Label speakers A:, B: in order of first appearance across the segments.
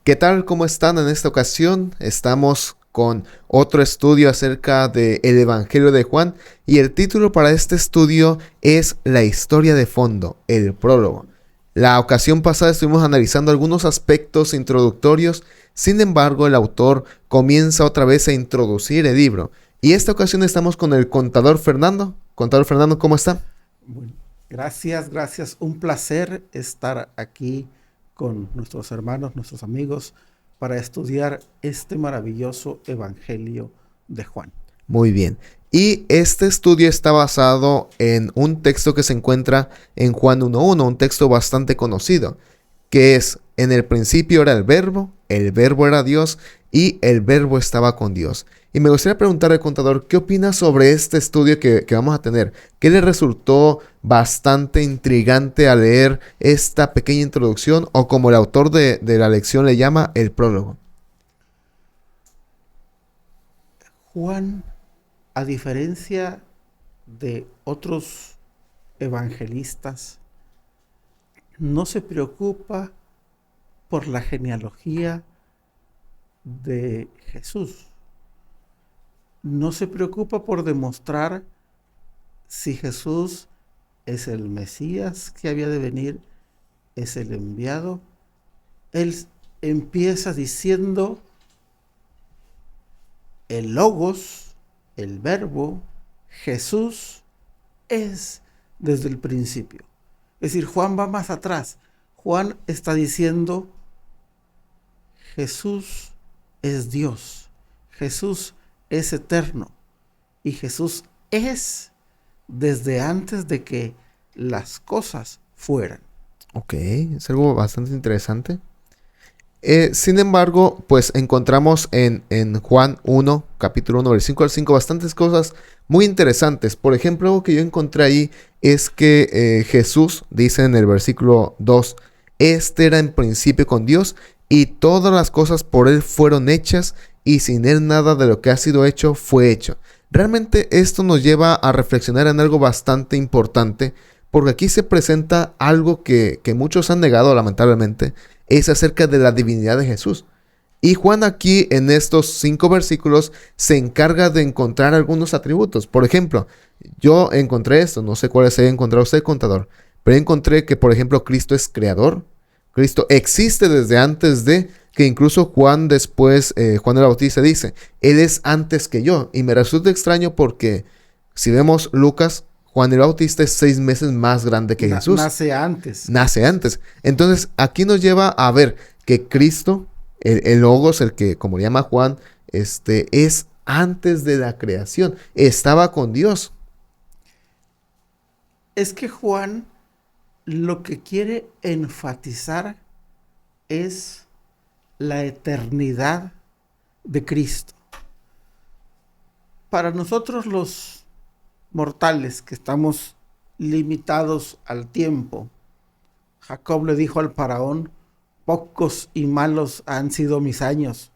A: ¿Qué tal? ¿Cómo están? En esta ocasión estamos con otro estudio acerca del Evangelio de Juan y el título para este estudio es La historia de fondo, el prólogo. La ocasión pasada estuvimos analizando algunos aspectos introductorios, sin embargo el autor comienza otra vez a introducir el libro. Y esta ocasión estamos con el contador Fernando. Contador Fernando, ¿cómo está?
B: Bueno, gracias. Un placer estar aquí con nuestros hermanos, nuestros amigos, para estudiar este maravilloso Evangelio de Juan.
A: Muy bien. Y este estudio está basado en un texto que se encuentra en Juan 1.1, un texto bastante conocido, que es, en el principio era el verbo era Dios y el verbo estaba con Dios. Y me gustaría preguntar al contador, ¿qué opina sobre este estudio que vamos a tener? ¿Qué le resultó bastante intrigante al leer esta pequeña introducción o como el autor de la lección le llama, el prólogo?
B: Juan, a diferencia de otros evangelistas, no se preocupa por la genealogía de Jesús. No se preocupa por demostrar si Jesús es el Mesías que había de venir, es el enviado. Él empieza diciendo el logos, el verbo, Jesús es desde el principio. Es decir, Juan va más atrás. Juan está diciendo Jesús es Dios, Jesús es eterno y Jesús es desde antes de que las cosas fueran.
A: Ok, es algo bastante interesante. Sin embargo, pues encontramos en Juan 1, capítulo 1, versículo 5, bastantes cosas muy interesantes. Por ejemplo, algo que yo encontré ahí es que Jesús dice en el versículo 2, este era en principio con Dios y todas las cosas por él fueron hechas y sin él nada de lo que ha sido hecho fue hecho. Realmente esto nos lleva a reflexionar en algo bastante importante porque aquí se presenta algo que muchos han negado lamentablemente, es acerca de la divinidad de Jesús. Y Juan aquí en estos 5 versículos se encarga de encontrar algunos atributos. Por ejemplo, yo encontré esto, no sé cuáles haya encontrado usted, contador, pero encontré que, por ejemplo, Cristo es creador. Cristo existe desde antes de que incluso Juan después, Juan el Bautista dice, Él es antes que yo. Y me resulta extraño porque si vemos Lucas, Juan el Bautista es 6 meses más grande que Jesús,
B: Nace antes.
A: nace antes. Entonces, aquí nos lleva a ver que Cristo, el Logos, el que, como le llama Juan, es antes de la creación. Estaba con Dios.
B: Es que Juan lo que quiere enfatizar es la eternidad de Cristo. Para nosotros los mortales que estamos limitados al tiempo, Jacob le dijo al faraón, pocos y malos han sido mis años.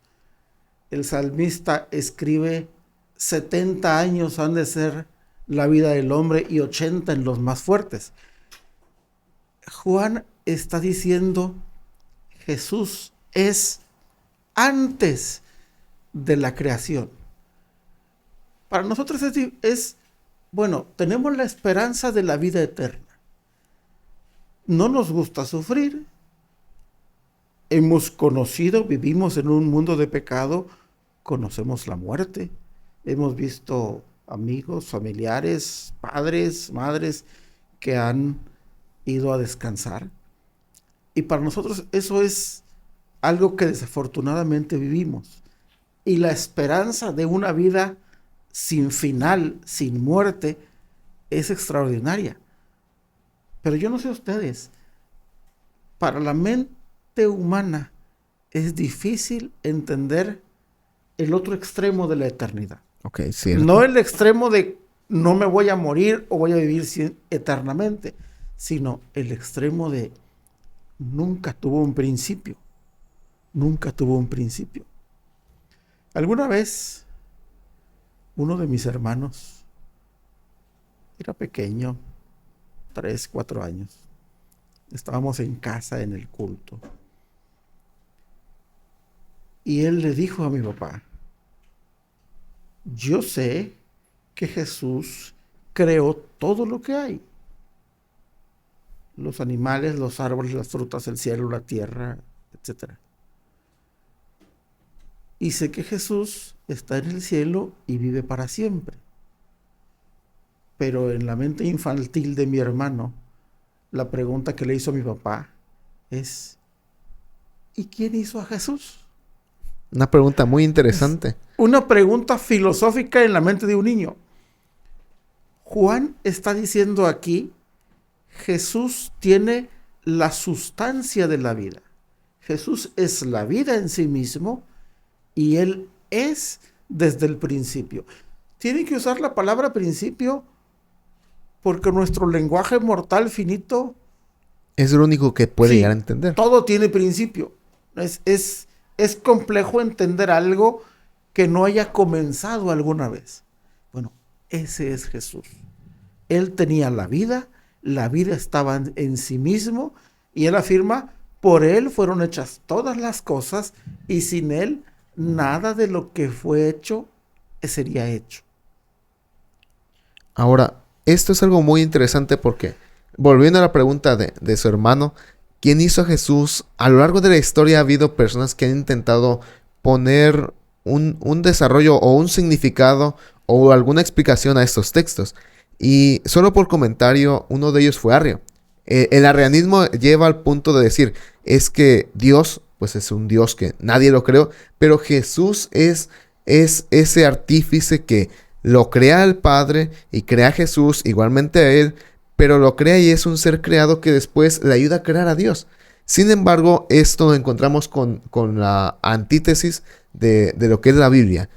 B: El salmista escribe, 70 años han de ser la vida del hombre y 80 en los más fuertes. Juan está diciendo, Jesús es antes de la creación. Para nosotros bueno, tenemos la esperanza de la vida eterna. No nos gusta sufrir. Hemos conocido, vivimos en un mundo de pecado, conocemos la muerte. Hemos visto amigos, familiares, padres, madres que han ido a descansar. Y para nosotros eso es algo que desafortunadamente vivimos. Y la esperanza de una vida sin final, sin muerte, es extraordinaria. Pero yo no sé ustedes, para la mente humana es difícil entender el otro extremo de la eternidad.
A: Ok,
B: No
A: cierto.
B: el extremo de no me voy a morir o voy a vivir eternamente, sino el extremo de nunca tuvo un principio, nunca tuvo un principio. Alguna vez uno de mis hermanos era pequeño, 3, 4 años. Estábamos en casa en el culto. Y él le dijo a mi papá, yo sé que Jesús creó todo lo que hay. Los animales, los árboles, las frutas, el cielo, la tierra, etc. Y sé que Jesús está en el cielo y vive para siempre. Pero en la mente infantil de mi hermano, la pregunta que le hizo a mi papá es, ¿y quién hizo a Jesús?
A: Una pregunta muy interesante.
B: Es una pregunta filosófica en la mente de un niño. Juan está diciendo aquí, Jesús tiene la sustancia de la vida. Jesús es la vida en sí mismo y Él es desde el principio. Tiene que usar la palabra principio porque nuestro lenguaje mortal finito...
A: Es lo único que puede llegar a entender.
B: Todo tiene principio. Es complejo entender algo que no haya comenzado alguna vez. Bueno, ese es Jesús. Él tenía la vida estaba en sí mismo, y él afirma, por él fueron hechas todas las cosas, y sin él nada de lo que fue hecho sería hecho.
A: Ahora, esto es algo muy interesante porque, volviendo a la pregunta de su hermano, ¿quién hizo a Jesús? A lo largo de la historia ha habido personas que han intentado poner un desarrollo o un significado o alguna explicación a estos textos. Y solo por comentario, uno de ellos fue Arrio. El arrianismo lleva al punto de decir, es que Dios, pues es un Dios que nadie lo creó, pero Jesús es ese artífice que lo crea el Padre y crea a Jesús, igualmente a Él, pero lo crea y es un ser creado que después le ayuda a crear a Dios. Sin embargo, esto lo encontramos con la antítesis de lo que es la Biblia.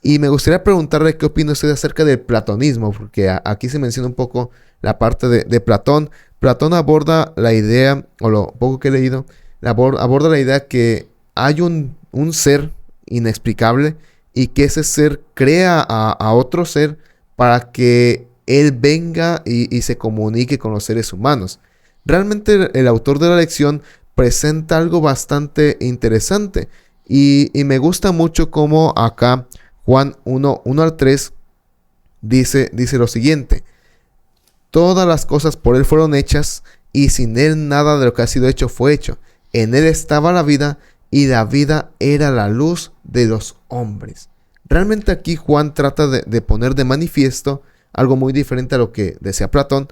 A: Y me gustaría preguntarle qué opina usted acerca del platonismo, porque aquí se menciona un poco la parte de Platón. Platón aborda la idea, o lo poco que he leído, aborda la idea que hay un ser inexplicable y que ese ser crea a otro ser para que él venga y se comunique con los seres humanos. Realmente el autor de la lección presenta algo bastante interesante y me gusta mucho cómo acá Juan 1 al 3 dice lo siguiente: todas las cosas por él fueron hechas, y sin él nada de lo que ha sido hecho fue hecho. En él estaba la vida, y la vida era la luz de los hombres. Realmente aquí Juan trata de poner de manifiesto algo muy diferente a lo que decía Platón.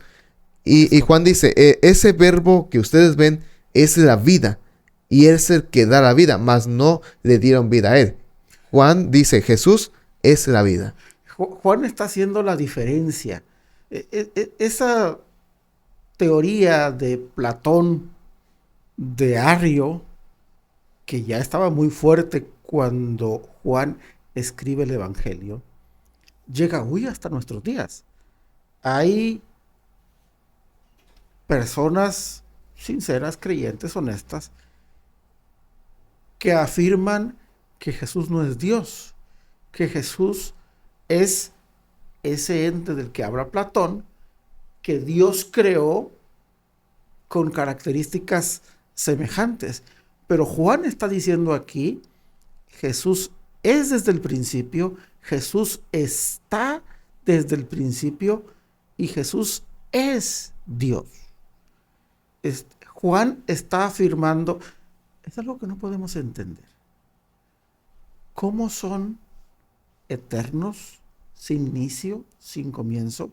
A: Y Juan dice, ese verbo que ustedes ven es la vida, y él es el que da la vida, mas no le dieron vida a él. Juan dice, Jesús es la vida.
B: Juan está haciendo la diferencia. Esa teoría de Platón, de Arrio, que ya estaba muy fuerte cuando Juan escribe el Evangelio, llega hoy hasta nuestros días. Hay personas sinceras, creyentes, honestas, que afirman que Jesús no es Dios, que Jesús es ese ente del que habla Platón, que Dios creó con características semejantes. Pero Juan está diciendo aquí, Jesús es desde el principio, Jesús está desde el principio y Jesús es Dios. Juan está afirmando, es algo que no podemos entender. ¿Cómo son eternos, sin inicio, sin comienzo,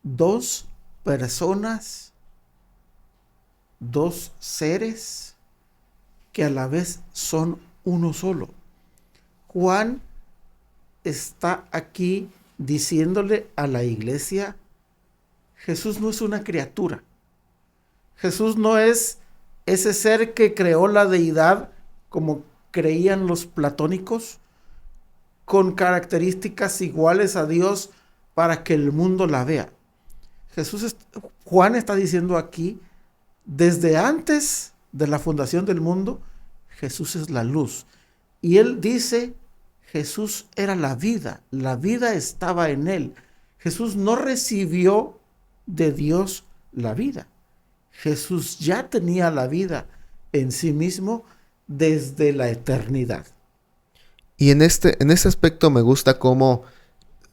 B: dos personas, dos seres que a la vez son uno solo? Juan está aquí diciéndole a la iglesia, Jesús no es una criatura. Jesús no es ese ser que creó la deidad como creían los platónicos, con características iguales a Dios para que el mundo la vea. Juan está diciendo aquí, desde antes de la fundación del mundo, Jesús es la luz. Y él dice, Jesús era la vida estaba en él. Jesús no recibió de Dios la vida. Jesús ya tenía la vida en sí mismo desde la eternidad.
A: Y en este aspecto me gusta cómo,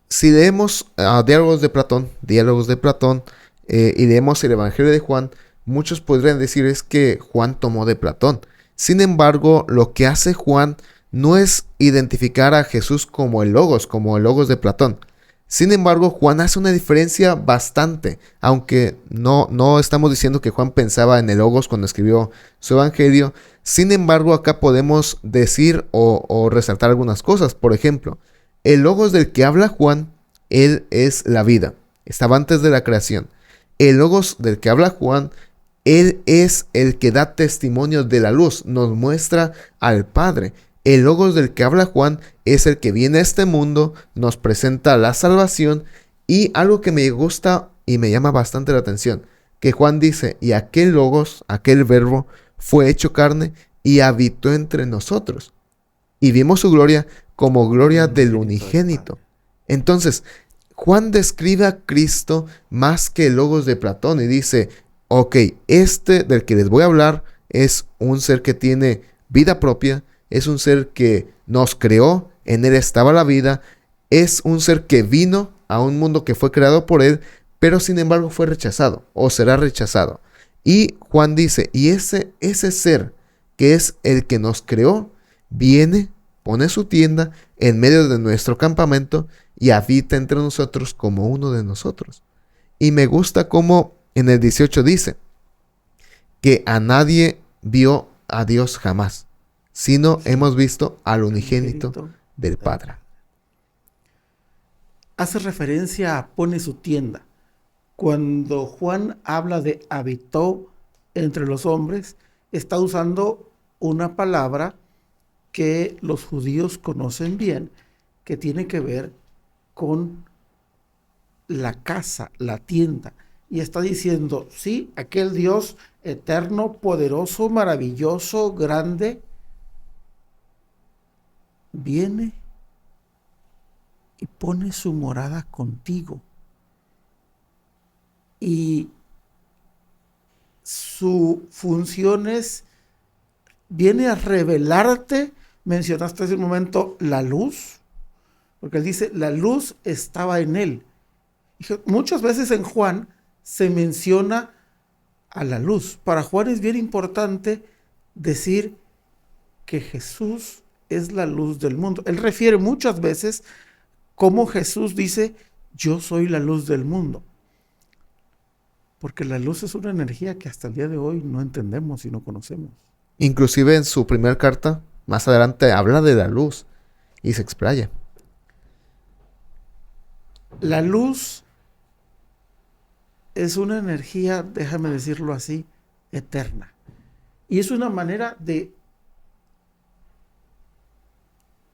A: si leemos diálogos de Platón, y leemos el Evangelio de Juan, muchos podrían decir es que Juan tomó de Platón. Sin embargo, lo que hace Juan no es identificar a Jesús como el Logos de Platón. Sin embargo, Juan hace una diferencia bastante, aunque no estamos diciendo que Juan pensaba en el Logos cuando escribió su Evangelio. Sin embargo, acá podemos decir o resaltar algunas cosas. Por ejemplo, el Logos del que habla Juan, él es la vida. Estaba antes de la creación. El Logos del que habla Juan, él es el que da testimonio de la luz, nos muestra al Padre. El Logos del que habla Juan es el que viene a este mundo, nos presenta la salvación, y algo que me gusta y me llama bastante la atención, que Juan dice, y aquel Logos, aquel verbo, fue hecho carne y habitó entre nosotros. Y vimos su gloria como gloria del unigénito. Entonces, Juan describe a Cristo más que el Logos de Platón y dice, ok, este del que les voy a hablar es un ser que tiene vida propia, es un ser que nos creó, en él estaba la vida, es un ser que vino a un mundo que fue creado por él, pero sin embargo fue rechazado o será rechazado. Y Juan dice, y ese ser que es el que nos creó, viene, pone su tienda en medio de nuestro campamento y habita entre nosotros como uno de nosotros. Y me gusta cómo en el 18 dice que a nadie vio a Dios jamás, sino hemos visto al unigénito del Padre.
B: Hace referencia a pone su tienda. Cuando Juan habla de habitó entre los hombres, está usando una palabra que los judíos conocen bien, que tiene que ver con la casa, la tienda. Y está diciendo, sí, aquel Dios eterno, poderoso, maravilloso, grande, viene y pone su morada contigo. Y su función es, viene a revelarte, mencionaste hace un momento, la luz, porque él dice, la luz estaba en él. Y muchas veces en Juan se menciona a la luz. Para Juan es bien importante decir que Jesús es la luz del mundo. Él refiere muchas veces cómo Jesús dice, yo soy la luz del mundo. Porque la luz es una energía que hasta el día de hoy no entendemos y no conocemos.
A: Inclusive en su primera carta, más adelante, habla de la luz y se explaya.
B: La luz es una energía, déjame decirlo así, eterna. Y es una manera de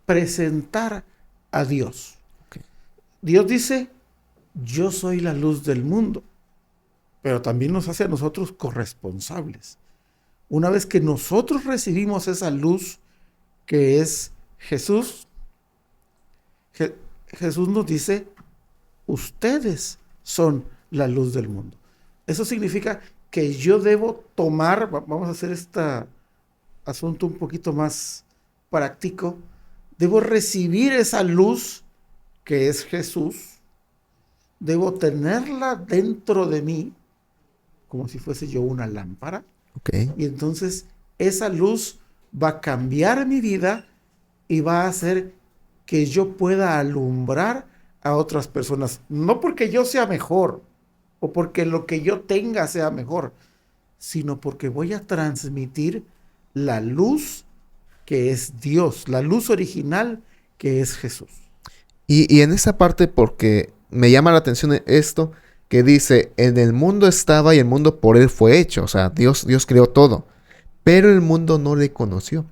B: presentar a Dios.
A: Okay.
B: Dios dice, yo soy la luz del mundo, pero también nos hace a nosotros corresponsables. Una vez que nosotros recibimos esa luz que es Jesús, Jesús nos dice, ustedes son la luz del mundo. Eso significa que yo debo tomar, vamos a hacer este asunto un poquito más práctico, debo recibir esa luz que es Jesús, debo tenerla dentro de mí, como si fuese yo una lámpara,
A: Okay.
B: y entonces esa luz va a cambiar mi vida y va a hacer que yo pueda alumbrar a otras personas, no porque yo sea mejor o porque lo que yo tenga sea mejor, sino porque voy a transmitir la luz que es Dios, la luz original que es Jesús.
A: Y en esa parte, porque me llama la atención esto, que dice, en el mundo estaba y el mundo por él fue hecho. O sea, Dios creó todo, pero el mundo no le conoció.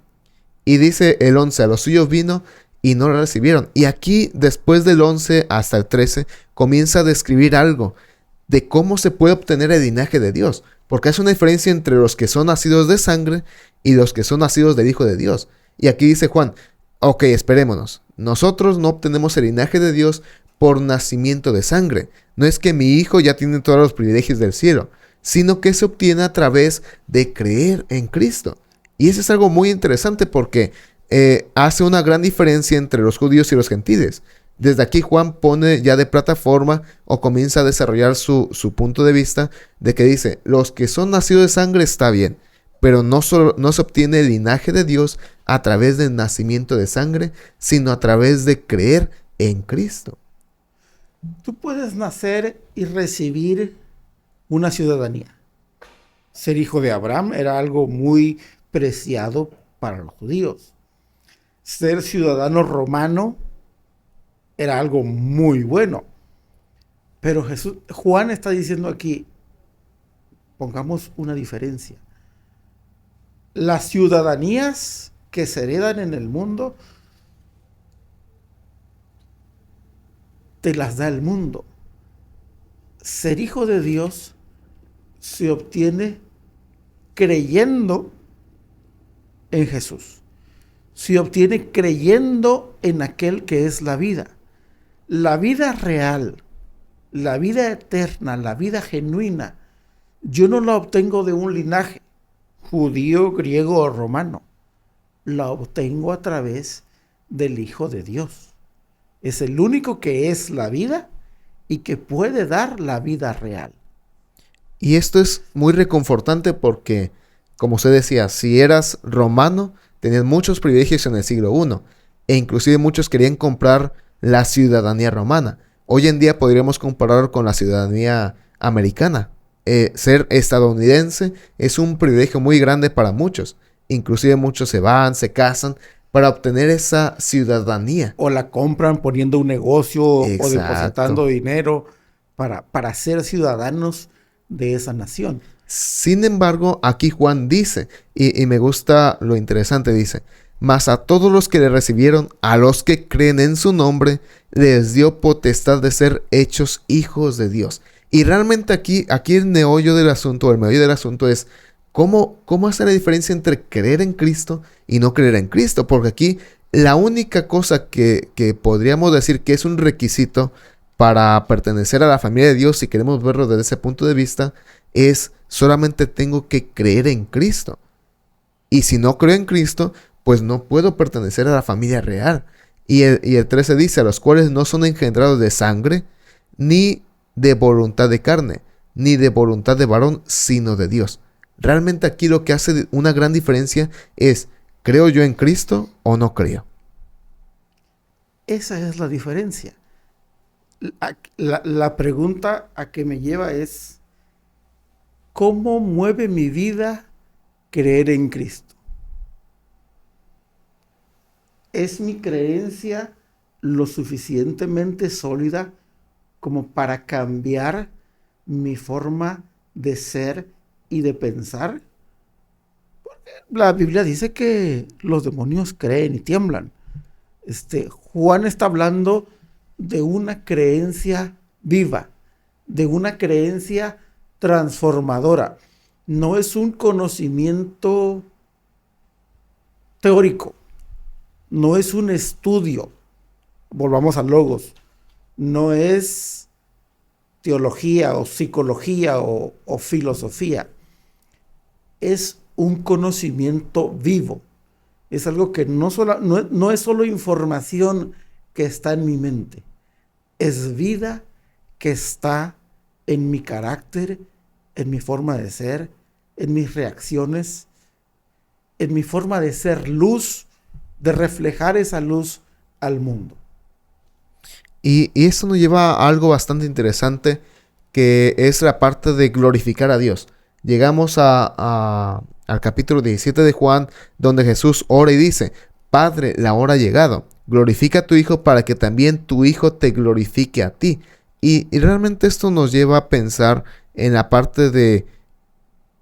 A: Y dice el 11, a los suyos vino y no lo recibieron. Y aquí, después del 11 hasta el 13, comienza a describir algo de cómo se puede obtener el linaje de Dios. Porque hay una diferencia entre los que son nacidos de sangre y los que son nacidos del Hijo de Dios. Y aquí dice Juan, ok, esperémonos. Nosotros no obtenemos el linaje de Dios por nacimiento de sangre. No es que mi hijo ya tiene todos los privilegios del cielo, sino que se obtiene a través de creer en Cristo. Y eso es algo muy interesante porque hace una gran diferencia entre los judíos y los gentiles. Desde aquí Juan pone ya de plataforma o comienza a desarrollar su punto de vista de que dice, los que son nacidos de sangre está bien, pero no se obtiene el linaje de Dios a través del nacimiento de sangre, sino a través de creer en Cristo.
B: Tú puedes nacer y recibir una ciudadanía. Ser hijo de Abraham era algo muy preciado para los judíos. Ser ciudadano romano era algo muy bueno. Pero Juan está diciendo aquí, pongamos una diferencia. Las ciudadanías que se heredan en el mundo, te las da el mundo. Ser hijo de Dios se obtiene creyendo en Jesús. Se obtiene creyendo en aquel que es la vida. La vida real, la vida eterna, la vida genuina, yo no la obtengo de un linaje judío, griego o romano. La obtengo a través del Hijo de Dios. Es el único que es la vida y que puede dar la vida real.
A: Y esto es muy reconfortante porque, como usted decía, si eras romano, tenías muchos privilegios en el siglo I. E inclusive muchos querían comprar la ciudadanía romana. Hoy en día podríamos comparar con la ciudadanía americana. Ser estadounidense es un privilegio muy grande para muchos. Inclusive muchos se van, se casan para obtener esa ciudadanía.
B: O la compran poniendo un negocio.
A: Exacto.
B: O depositando dinero para ser ciudadanos de esa nación.
A: Sin embargo, aquí Juan dice, y me gusta lo interesante, dice, mas a todos los que le recibieron, a los que creen en su nombre, les dio potestad de ser hechos hijos de Dios. Y realmente aquí el meollo del asunto es ¿cómo hacer la diferencia entre creer en Cristo y no creer en Cristo? Porque aquí la única cosa que podríamos decir que es un requisito para pertenecer a la familia de Dios, si queremos verlo desde ese punto de vista, es solamente tengo que creer en Cristo. Y si no creo en Cristo, pues no puedo pertenecer a la familia real. Y el 13 dice, a los cuales no son engendrados de sangre, ni de voluntad de carne, ni de voluntad de varón, sino de Dios. Realmente aquí lo que hace una gran diferencia es, ¿creo yo en Cristo o no creo?
B: Esa es la diferencia. La pregunta a que me lleva es, ¿cómo mueve mi vida creer en Cristo? ¿Es mi creencia lo suficientemente sólida como para cambiar mi forma de ser y de pensar? Porque la Biblia dice que los demonios creen y tiemblan. Juan está hablando de una creencia viva, de una creencia transformadora. No es un conocimiento teórico, no es un estudio. Volvamos a Logos. No es teología o psicología o filosofía. Es un conocimiento vivo. Es algo que no es solo información que está en mi mente. Es vida que está en mi carácter, en mi forma de ser, en mis reacciones, en mi forma de ser luz, de reflejar esa luz al mundo.
A: Y esto nos lleva a algo bastante interesante, que es la parte de glorificar a Dios. Llegamos al capítulo 17 de Juan, donde Jesús ora y dice, Padre, la hora ha llegado, glorifica a tu Hijo para que también tu Hijo te glorifique a ti. Y realmente esto nos lleva a pensar en la parte de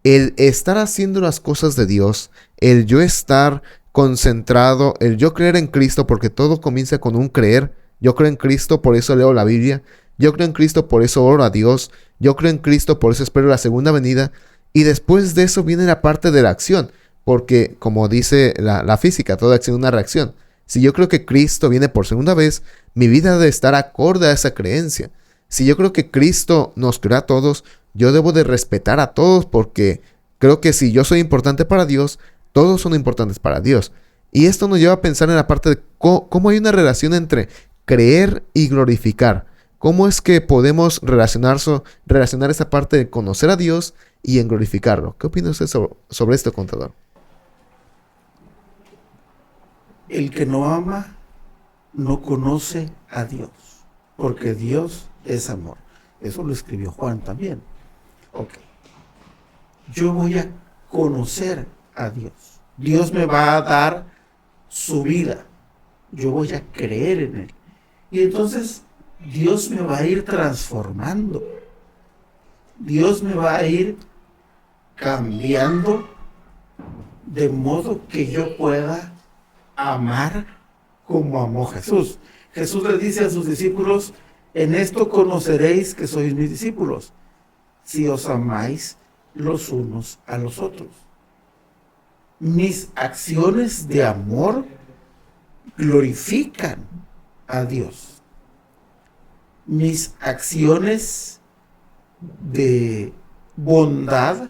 A: el estar haciendo las cosas de Dios, el yo estar concentrado, el yo creer en Cristo, porque todo comienza con un creer. Yo creo en Cristo, por eso leo la Biblia. Yo creo en Cristo, por eso oro a Dios. Yo creo en Cristo, por eso espero la segunda venida. Y después de eso viene la parte de la acción. Porque, como dice la física, toda acción es una reacción. Si yo creo que Cristo viene por segunda vez, mi vida debe estar acorde a esa creencia. Si yo creo que Cristo nos creó a todos, yo debo de respetar a todos, porque creo que si yo soy importante para Dios, todos son importantes para Dios. Y esto nos lleva a pensar en la parte de cómo hay una relación entre creer y glorificar. ¿Cómo es que podemos relacionar esa parte de conocer a Dios y en glorificarlo? ¿Qué opina usted sobre esto, contador?
B: El que no ama no conoce a Dios, porque Dios es amor. Eso lo escribió Juan también. Ok. Yo voy a conocer a Dios. Dios me va a dar su vida. Yo voy a creer en Él. Y entonces Dios me va a ir transformando. Dios me va a ir cambiando de modo que yo pueda amar como amó Jesús. Jesús le dice a sus discípulos: en esto conoceréis que sois mis discípulos, si os amáis los unos a los otros. Mis acciones de amor glorifican a Dios. Mis acciones de bondad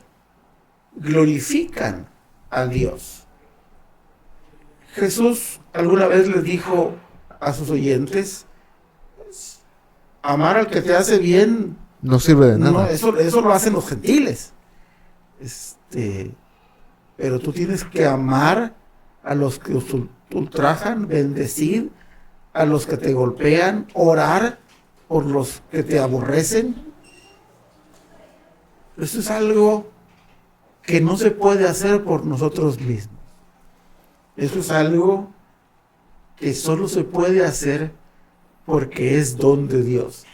B: glorifican a Dios. Jesús alguna vez les dijo a sus oyentes: amar al que te hace bien
A: No sirve de nada.
B: no, eso lo hacen los gentiles. Pero tú tienes que amar a los que os ultrajan, bendecir a los que te golpean, orar por los que te aborrecen. Eso es algo que no se puede hacer por nosotros mismos. Eso es algo que solo se puede hacer porque es don de Dios.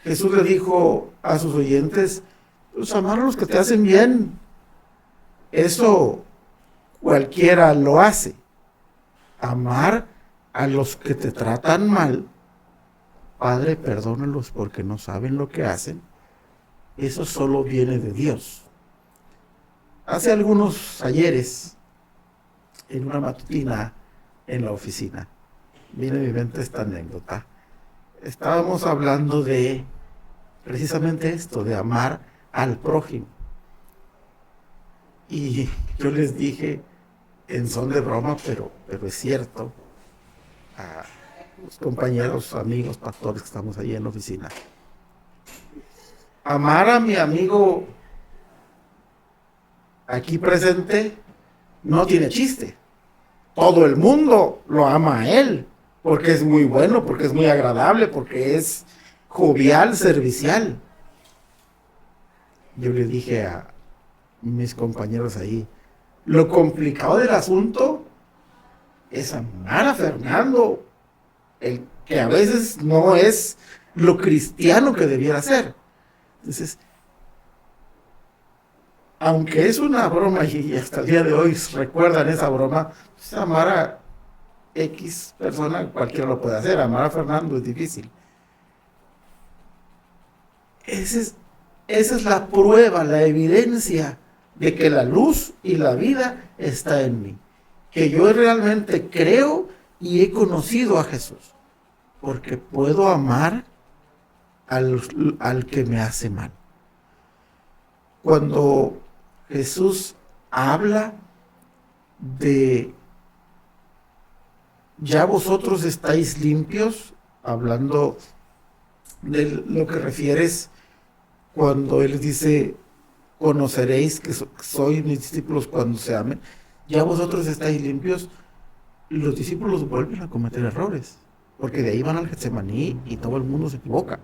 B: Jesús le dijo a sus oyentes: pues amar a los que te hacen bien, eso cualquiera lo hace. Amar a los que te tratan mal, Padre, perdónalos porque no saben lo que hacen, eso solo viene de Dios. Hace algunos ayeres, en una matutina en la oficina, viene a mi mente esta anécdota. Estábamos hablando de precisamente esto, de amar al prójimo. Y yo les dije, en son de broma, pero es cierto, a los compañeros, amigos, pastores que estamos ahí en la oficina: amar a mi amigo aquí presente no tiene chiste. Todo el mundo lo ama a él, porque es muy bueno, porque es muy agradable, porque es jovial, servicial. Yo le dije a mis compañeros ahí: lo complicado del asunto es amar a Fernando, el que a veces no es lo cristiano que debiera ser. Entonces, aunque es una broma y hasta el día de hoy recuerdan esa broma, pues amar a X persona cualquiera lo puede hacer. Amar a Fernando es difícil. Esa es la prueba, la evidencia de que la luz y la vida está en mí. Que yo realmente creo y he conocido a Jesús. Porque puedo amar al que me hace mal. Cuando Jesús habla de ya vosotros estáis limpios, hablando de lo que refieres cuando Él dice: conoceréis que sois mis discípulos cuando se amen, ya vosotros estáis limpios. Los discípulos vuelven a cometer errores, porque de ahí van al Getsemaní y todo el mundo se equivoca.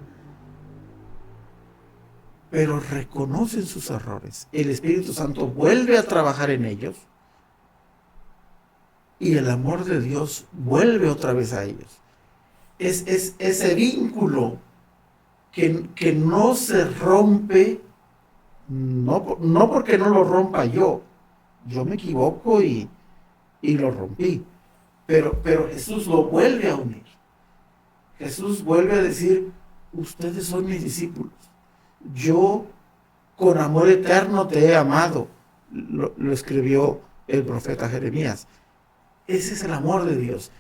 B: Pero reconocen sus errores. El Espíritu Santo vuelve a trabajar en ellos y el amor de Dios vuelve otra vez a ellos. Es ese vínculo que no se rompe, no porque no lo rompa yo me equivoco y lo rompí, pero Jesús lo vuelve a unir. Jesús vuelve a decir: ustedes son mis discípulos, yo con amor eterno te he amado. Lo escribió el profeta Jeremías. Ese es el amor de Dios.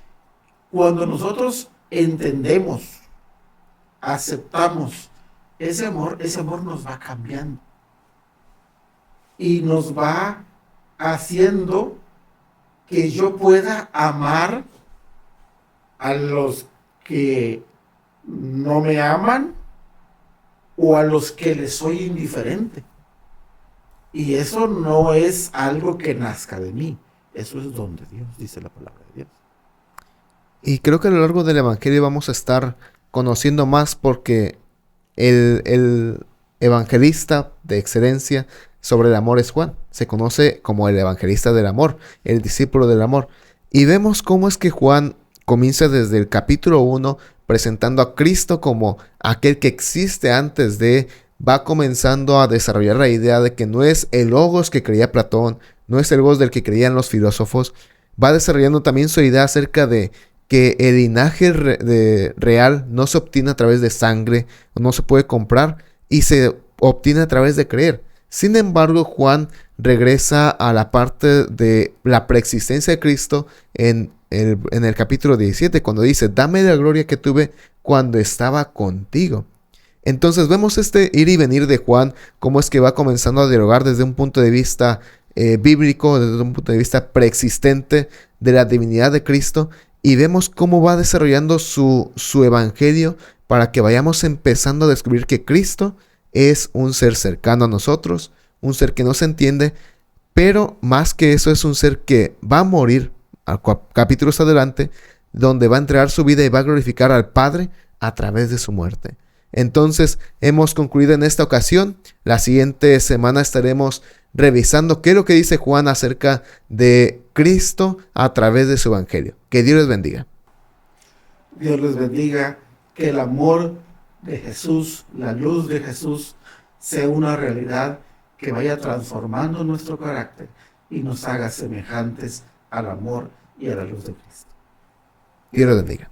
B: Cuando nosotros entendemos, aceptamos ese amor nos va cambiando y nos va haciendo que yo pueda amar a los que no me aman o a los que les soy indiferente. Y eso no es algo que nazca de mí. Eso es don de Dios, dice la palabra de Dios.
A: Y creo que a lo largo del Evangelio vamos a estar conociendo más porque el evangelista de excelencia sobre el amor es Juan. Se conoce como el evangelista del amor, el discípulo del amor. Y vemos cómo es que Juan comienza desde el capítulo 1 presentando a Cristo como aquel que existe antes de... Va comenzando a desarrollar la idea de que no es el logos que creía Platón, no es el logos del que creían los filósofos. Va desarrollando también su idea acerca de que el linaje real no se obtiene a través de sangre, no se puede comprar y se obtiene a través de creer. Sin embargo, Juan regresa a la parte de la preexistencia de Cristo en el capítulo 17, cuando dice, dame la gloria que tuve cuando estaba contigo. Entonces vemos este ir y venir de Juan, cómo es que va comenzando a dialogar desde un punto de vista bíblico, desde un punto de vista preexistente de la divinidad de Cristo, y vemos cómo va desarrollando su evangelio para que vayamos empezando a descubrir que Cristo es un ser cercano a nosotros, un ser que no se entiende, pero más que eso es un ser que va a morir capítulos adelante, donde va a entregar su vida y va a glorificar al Padre a través de su muerte. Entonces hemos concluido en esta ocasión. La siguiente semana estaremos revisando qué es lo que dice Juan acerca de Cristo a través de su evangelio. Que Dios les bendiga.
B: Dios les bendiga, que el amor de Jesús, la luz de Jesús, sea una realidad que vaya transformando nuestro carácter y nos haga semejantes al amor y a la luz de Cristo.
A: Dios les bendiga.